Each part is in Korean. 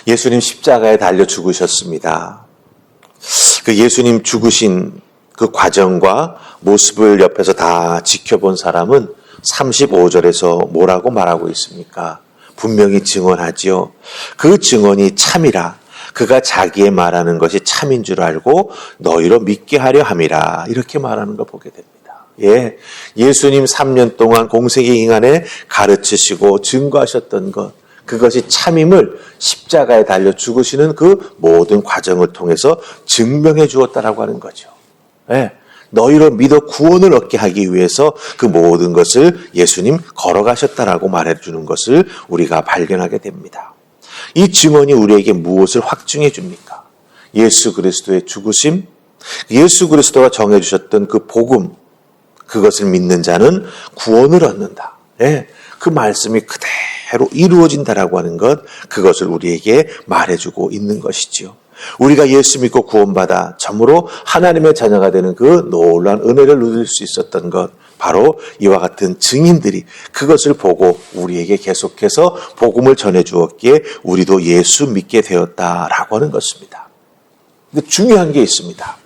예수님 십자가에 달려 죽으셨습니다. 그 예수님 죽으신 그 과정과 모습을 옆에서 다 지켜본 사람은 35절에서 뭐라고 말하고 있습니까? 분명히 증언하지요. 그 증언이 참이라. 그가 자기의 말하는 것이 참인 줄 알고 너희로 믿게 하려 함이라. 이렇게 말하는 걸 보게 됩니다. 예, 예수님 3년 동안 공생의 기간에 가르치시고 증거하셨던 것, 그것이 참임을 십자가에 달려 죽으시는 그 모든 과정을 통해서 증명해 주었다라고 하는 거죠. 예, 너희로 믿어 구원을 얻게 하기 위해서 그 모든 것을 예수님 걸어가셨다라고 말해주는 것을 우리가 발견하게 됩니다. 이 증언이 우리에게 무엇을 확증해 줍니까? 예수 그리스도의 죽으심, 예수 그리스도가 정해주셨던 그 복음, 그것을 믿는 자는 구원을 얻는다. 예, 그 말씀이 그대로 이루어진다라고 하는 것, 그것을 우리에게 말해주고 있는 것이지요. 우리가 예수 믿고 구원받아 참으로 하나님의 자녀가 되는 그 놀라운 은혜를 누릴 수 있었던 것, 바로 이와 같은 증인들이 그것을 보고 우리에게 계속해서 복음을 전해주었기에 우리도 예수 믿게 되었다라고 하는 것입니다. 근데 중요한 게 있습니다.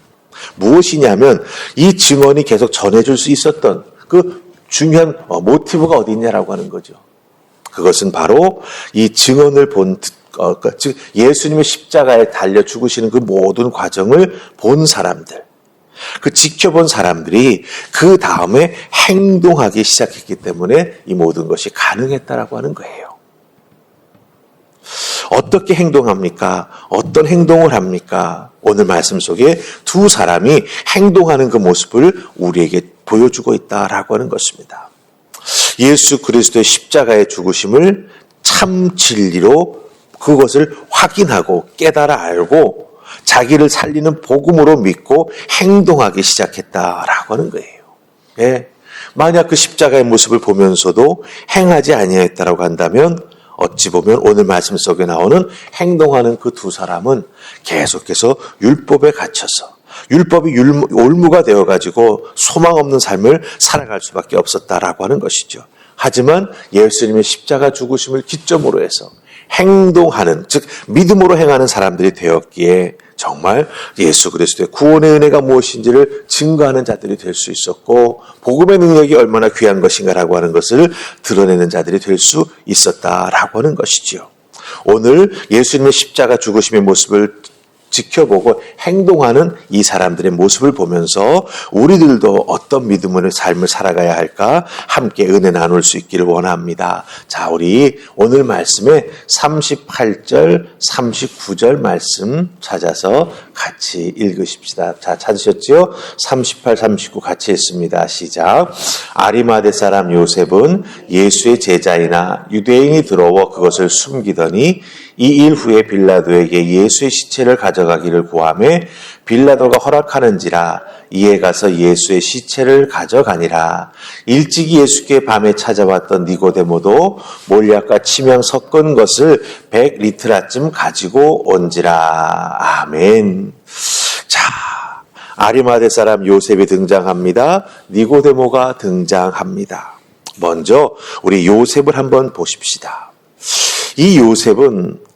무엇이냐면 이 증언이 계속 전해줄 수 있었던 그 중요한 모티브가 어디 있냐라고 하는 거죠. 그것은 바로 이 증언을 본, 즉 예수님의 십자가에 달려 죽으시는 그 모든 과정을 본 사람들, 그 지켜본 사람들이 그 다음에 행동하기 시작했기 때문에 이 모든 것이 가능했다라고 하는 거예요. 어떻게 행동합니까? 어떤 행동을 합니까? 오늘 말씀 속에 두 사람이 행동하는 그 모습을 우리에게 보여주고 있다라고 하는 것입니다. 예수 그리스도의 십자가의 죽으심을 참 진리로 그것을 확인하고 깨달아 알고 자기를 살리는 복음으로 믿고 행동하기 시작했다라고 하는 거예요. 예. 만약 그 십자가의 모습을 보면서도 행하지 아니했다라고 한다면 어찌 보면 오늘 말씀 속에 나오는 행동하는 그 두 사람은 계속해서 율법에 갇혀서 율법이 올무가 되어가지고 소망 없는 삶을 살아갈 수밖에 없었다라고 하는 것이죠. 하지만 예수님의 십자가 죽으심을 기점으로 해서 행동하는, 즉 믿음으로 행하는 사람들이 되었기에 정말 예수 그리스도의 구원의 은혜가 무엇인지를 증거하는 자들이 될 수 있었고 복음의 능력이 얼마나 귀한 것인가라고 하는 것을 드러내는 자들이 될 수 있었다라고 하는 것이지요. 오늘 예수님의 십자가 죽으심의 모습을 지켜보고 행동하는 이 사람들의 모습을 보면서 우리들도 어떤 믿음의 삶을 살아가야 할까 함께 은혜 나눌 수 있기를 원합니다. 자, 우리 오늘 말씀에 38절, 39절 말씀 찾아서 같이 읽으십시다. 자, 찾으셨죠? 38, 39 같이 읽습니다. 시작. 아리마대 사람 요셉은 예수의 제자이나 유대인이 들어와 그것을 숨기더니 이 일 후에 빌라도에게 예수의 시체를 가져가기를 구하며 빌라도가 허락하는지라 이에 가서 예수의 시체를 가져가니라. 일찍이 예수께 밤에 찾아왔던 니고데모도 몰약과 침향 섞은 것을 100리트라쯤 가지고 온지라. 아멘. 자, 아리마대 사람 요셉이 등장합니다. 니고데모가 등장합니다. 먼저 우리 요셉을 한번 보십시다. 이 요셉은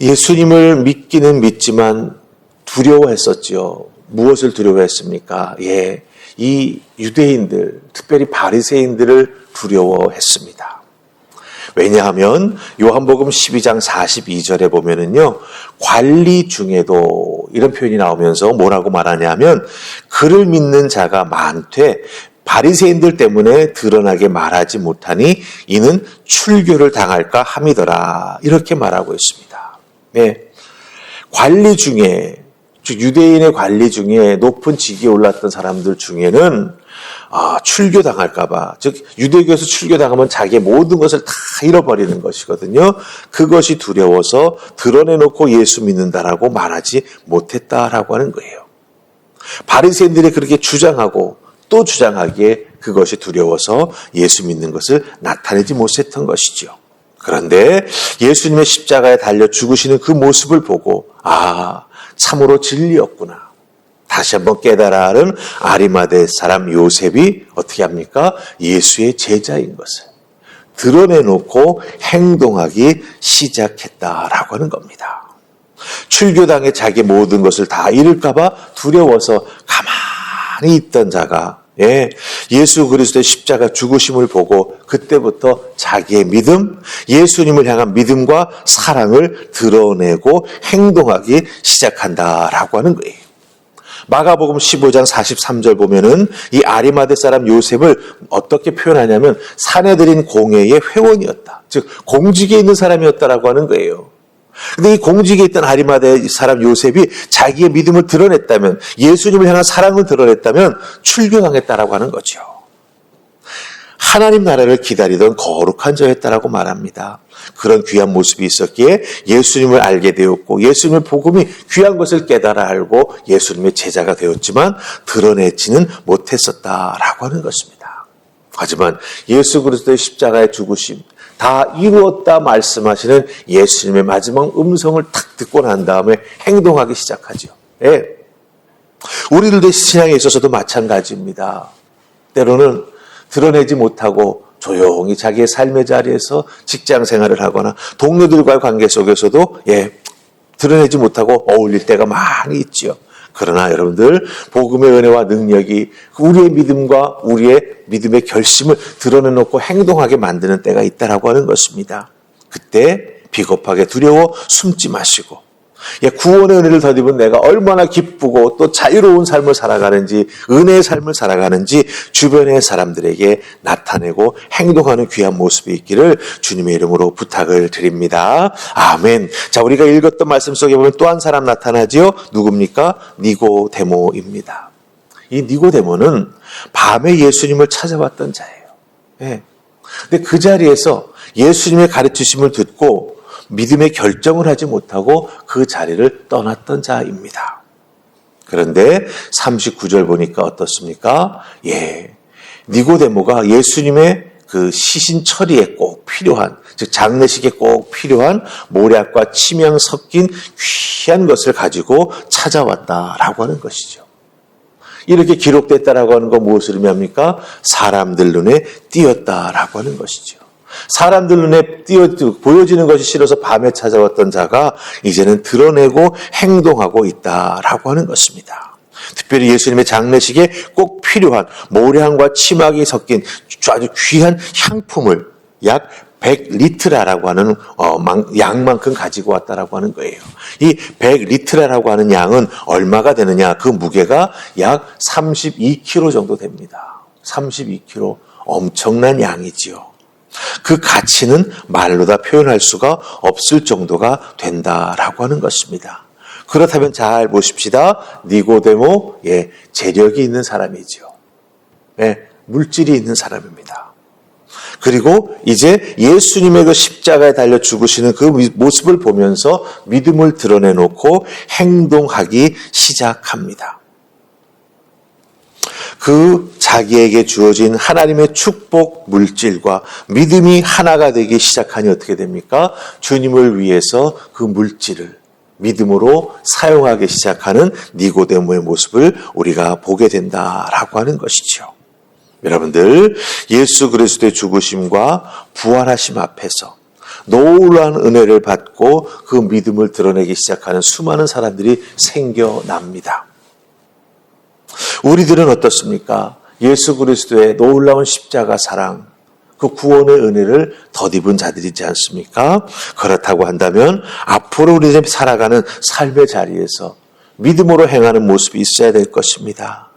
예수님을 믿기는 믿지만 두려워했었지요. 무엇을 두려워했습니까? 예, 이 유대인들, 특별히 바리새인들을 두려워했습니다. 왜냐하면 요한복음 12장 42절에 보면은요, 관리 중에도 이런 표현이 나오면서 뭐라고 말하냐면 그를 믿는 자가 많되 바리새인들 때문에 드러나게 말하지 못하니 이는 출교를 당할까 함이더라. 이렇게 말하고 있습니다. 네. 관리 중에, 즉 유대인의 관리 중에 높은 직위에 올랐던 사람들 중에는 출교 당할까봐, 즉 유대교에서 출교 당하면 자기의 모든 것을 다 잃어버리는 것이거든요. 그것이 두려워서 드러내놓고 예수 믿는다라고 말하지 못했다라고 하는 거예요. 바리새인들이 그렇게 주장하고 또 주장하기에 그것이 두려워서 예수 믿는 것을 나타내지 못했던 것이죠. 그런데 예수님의 십자가에 달려 죽으시는 그 모습을 보고 참으로 진리였구나. 다시 한번 깨달아는 아리마대 사람 요셉이 어떻게 합니까? 예수의 제자인 것을. 드러내놓고 행동하기 시작했다라고 하는 겁니다. 출교당에 자기 모든 것을 다 잃을까 봐 두려워서 가만히 있던 자가 예수 그리스도의 십자가 죽으심을 보고 그때부터 자기의 믿음, 예수님을 향한 믿음과 사랑을 드러내고 행동하기 시작한다라고 하는 거예요. 마가복음 15장 43절 보면은 이 아리마대 사람 요셉을 어떻게 표현하냐면 산에 들인 공회의 회원이었다. 즉 공직에 있는 사람이었다라고 하는 거예요. 근데 이 공직에 있던 아리마대 사람 요셉이 자기의 믿음을 드러냈다면, 예수님을 향한 사랑을 드러냈다면 출교당했다라고 하는 거죠. 하나님 나라를 기다리던 거룩한 자였다라고 말합니다. 그런 귀한 모습이 있었기에 예수님을 알게 되었고, 예수님의 복음이 귀한 것을 깨달아 알고 예수님의 제자가 되었지만 드러내지는 못했었다라고 하는 것입니다. 하지만 예수 그리스도의 십자가의 죽으심, 다 이루었다 말씀하시는 예수님의 마지막 음성을 탁 듣고 난 다음에 행동하기 시작하죠. 우리들도 신앙에 있어서도 마찬가지입니다. 때로는 드러내지 못하고 조용히 자기의 삶의 자리에서 직장 생활을 하거나 동료들과의 관계 속에서도 드러내지 못하고 어울릴 때가 많이 있죠. 그러나 여러분들, 복음의 은혜와 능력이 우리의 믿음과 우리의 믿음의 결심을 드러내놓고 행동하게 만드는 때가 있다라고 하는 것입니다. 그때 비겁하게 두려워 숨지 마시고, 구원의 은혜를 덧입은 내가 얼마나 기쁘고 또 자유로운 삶을 살아가는지, 은혜의 삶을 살아가는지 주변의 사람들에게 나타내고 행동하는 귀한 모습이 있기를 주님의 이름으로 부탁을 드립니다. 아멘. 자, 우리가 읽었던 말씀 속에 보면 또 한 사람 나타나지요. 누굽니까? 니고데모입니다. 이 니고데모는 밤에 예수님을 찾아왔던 자예요. 근데 그 자리에서 예수님의 가르치심을 듣고 믿음의 결정을 하지 못하고 그 자리를 떠났던 자입니다. 그런데 39절 보니까 어떻습니까? 니고데모가 예수님의 그 시신 처리에 꼭 필요한, 즉 장례식에 꼭 필요한 모략과 침향 섞인 귀한 것을 가지고 찾아왔다라고 하는 것이죠. 이렇게 기록됐다라고 하는 건 무엇을 의미합니까? 사람들 눈에 띄었다라고 하는 것이죠. 사람들 눈에 보여지는 것이 싫어서 밤에 찾아왔던 자가 이제는 드러내고 행동하고 있다라고 하는 것입니다. 특별히 예수님의 장례식에 꼭 필요한 모량과 침학이 섞인 아주 귀한 향품을 약 100리트라라고 하는 양만큼 가지고 왔다라고 하는 거예요. 이 100리트라라고 하는 양은 얼마가 되느냐? 그 무게가 약 32kg 정도 됩니다. 32kg, 엄청난 양이지요. 그 가치는 말로 다 표현할 수가 없을 정도가 된다라고 하는 것입니다. 그렇다면 잘 보십시다. 니고데모, 재력이 있는 사람이죠. 물질이 있는 사람입니다. 그리고 이제 예수님의 그 십자가에 달려 죽으시는 그 모습을 보면서 믿음을 드러내놓고 행동하기 시작합니다. 그 자기에게 주어진 하나님의 축복 물질과 믿음이 하나가 되기 시작하니 어떻게 됩니까? 주님을 위해서 그 물질을 믿음으로 사용하기 시작하는 니고데모의 모습을 우리가 보게 된다라고 하는 것이죠. 여러분들, 예수 그리스도의 죽으심과 부활하심 앞에서 놀라운 은혜를 받고 그 믿음을 드러내기 시작하는 수많은 사람들이 생겨납니다. 우리들은 어떻습니까? 예수 그리스도의 놀라운 십자가 사랑, 그 구원의 은혜를 덧입은 자들이지 않습니까? 그렇다고 한다면 앞으로 우리 살아가는 삶의 자리에서 믿음으로 행하는 모습이 있어야 될 것입니다.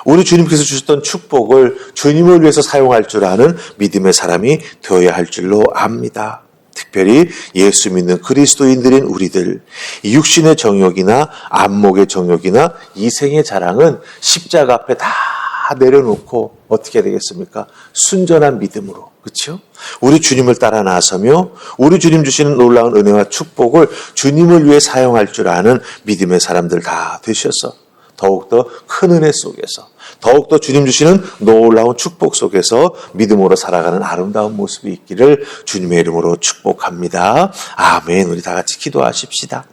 우리 주님께서 주셨던 축복을 주님을 위해서 사용할 줄 아는 믿음의 사람이 되어야 할 줄로 압니다. 특별히 예수 믿는 그리스도인들인 우리들, 육신의 정욕이나 안목의 정욕이나 이생의 자랑은 십자가 앞에 다 내려놓고 어떻게 되겠습니까? 순전한 믿음으로, 그렇죠? 우리 주님을 따라 나서며 우리 주님 주시는 놀라운 은혜와 축복을 주님을 위해 사용할 줄 아는 믿음의 사람들 다 되셔서 더욱더 큰 은혜 속에서, 더욱더 주님 주시는 놀라운 축복 속에서 믿음으로 살아가는 아름다운 모습이 있기를 주님의 이름으로 축복합니다. 아멘. 우리 다 같이 기도하십시다.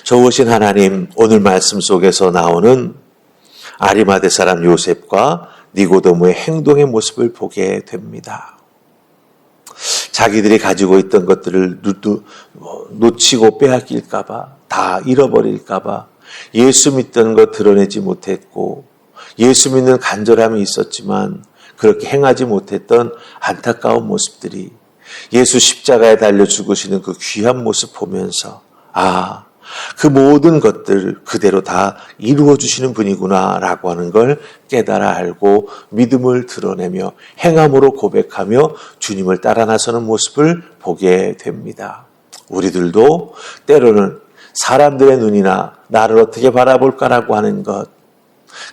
좋으신 하나님, 오늘 말씀 속에서 나오는 아리마대 사람 요셉과 니고데모의 행동의 모습을 보게 됩니다. 자기들이 가지고 있던 것들을 놓치고 빼앗길까봐, 다 잃어버릴까봐 예수 믿던 것 드러내지 못했고, 예수 믿는 간절함이 있었지만 그렇게 행하지 못했던 안타까운 모습들이 예수 십자가에 달려 죽으시는 그 귀한 모습 보면서 그 모든 것들 그대로 다 이루어 주시는 분이구나라고 하는 걸 깨달아 알고 믿음을 드러내며 행함으로 고백하며 주님을 따라 나서는 모습을 보게 됩니다. 우리들도 때로는 사람들의 눈이나 나를 어떻게 바라볼까라고 하는 것,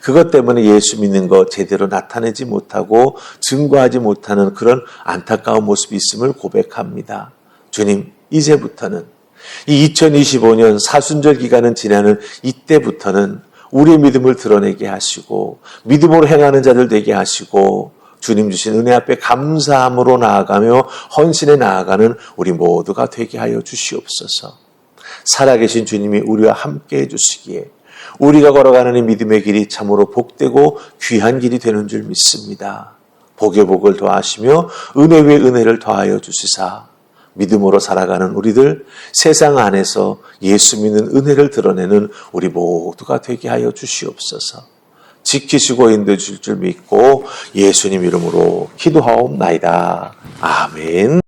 그것 때문에 예수 믿는 것 제대로 나타내지 못하고 증거하지 못하는 그런 안타까운 모습이 있음을 고백합니다. 주님, 이제부터는 이 2025년 사순절 기간은 지나는 이때부터는 우리의 믿음을 드러내게 하시고 믿음으로 행하는 자들 되게 하시고 주님 주신 은혜 앞에 감사함으로 나아가며 헌신해 나아가는 우리 모두가 되게 하여 주시옵소서. 살아계신 주님이 우리와 함께 해주시기에 우리가 걸어가는 이 믿음의 길이 참으로 복되고 귀한 길이 되는 줄 믿습니다. 복에 복을 더하시며 은혜 위에 은혜를 더하여 주시사 믿음으로 살아가는 우리들, 세상 안에서 예수 믿는 은혜를 드러내는 우리 모두가 되게 하여 주시옵소서. 지키시고 인도해 주실 줄 믿고 예수님 이름으로 기도하옵나이다. 아멘.